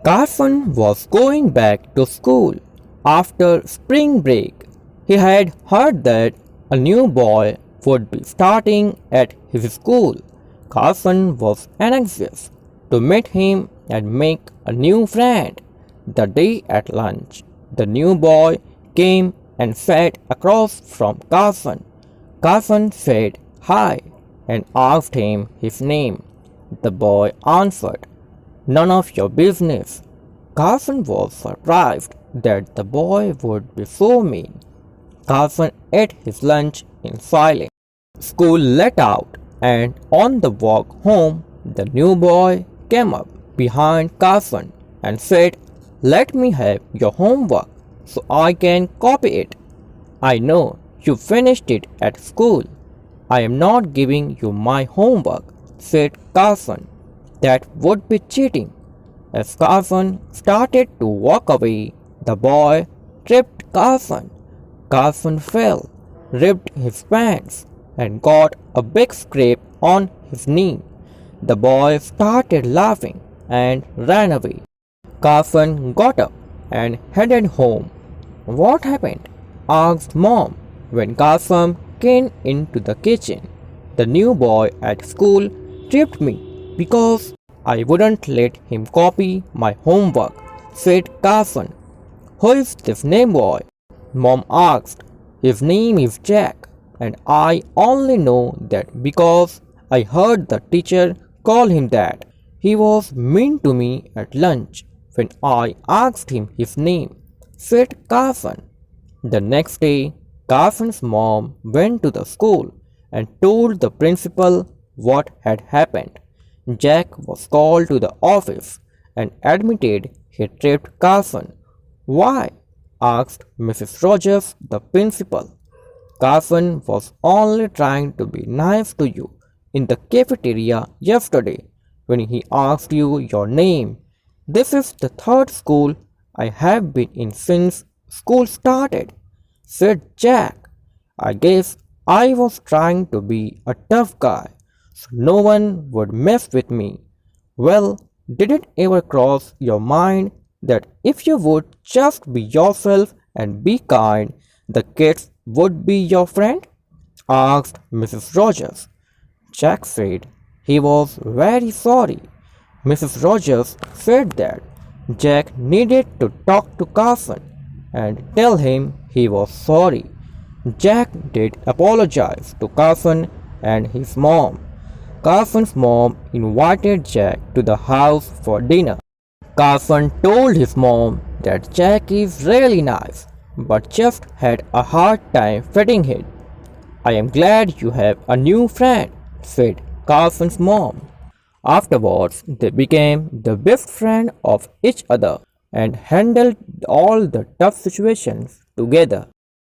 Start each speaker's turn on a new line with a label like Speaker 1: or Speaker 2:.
Speaker 1: Carson was going back to school after spring break. He had heard that a new boy would be starting at his school. Carson was anxious to meet him and make a new friend. The day at lunch, the new boy came and sat across from Carson. Carson said hi and asked him his name. The boy answered, "None of your business." Carson was surprised that the boy would be so mean. Carson ate his lunch in silence. School let out, and on the walk home, the new boy came up behind Carson and said, "Let me have your homework so I can copy it. I know you finished it at school." "I am not giving you my homework," said Carson. "That would be cheating." As Carson started to walk away, the boy tripped Carson. Carson fell, ripped his pants, and got a big scrape on his knee. The boy started laughing and ran away. Carson got up and headed home. "What happened?" asked Mom when Carson came into the kitchen. "The new boy at school tripped me because I wouldn't let him copy my homework," said Carson. "Who is this name boy?" Mom asked. "His name is Jack, and I only know that because I heard the teacher call him that. He was mean to me at lunch when I asked him his name," said Carson. The next day, Carson's mom went to the school and told the principal what had happened. Jack was called to the office and admitted he tripped Carson. "Why?" asked Mrs. Rogers, the principal. "Carson was only trying to be nice to you in the cafeteria yesterday when he asked you your name. This is the third school I have been in since school started," said Jack. "I guess I was trying to be a tough guy so no one would mess with me. Well, did it ever cross your mind that if you would just be yourself and be kind, the kids would be your friend?" asked Mrs. Rogers. Jack said he was very sorry. Mrs. Rogers said that Jack needed to talk to Carson and tell him he was sorry. Jack did apologize to Carson and his mom. Carson's mom invited Jack to the house for dinner. Carson told his mom that Jack is really nice, but just had a hard time fitting in. "I am glad you have a new friend," said Carson's mom. Afterwards, they became the best friend of each other and handled all the tough situations together.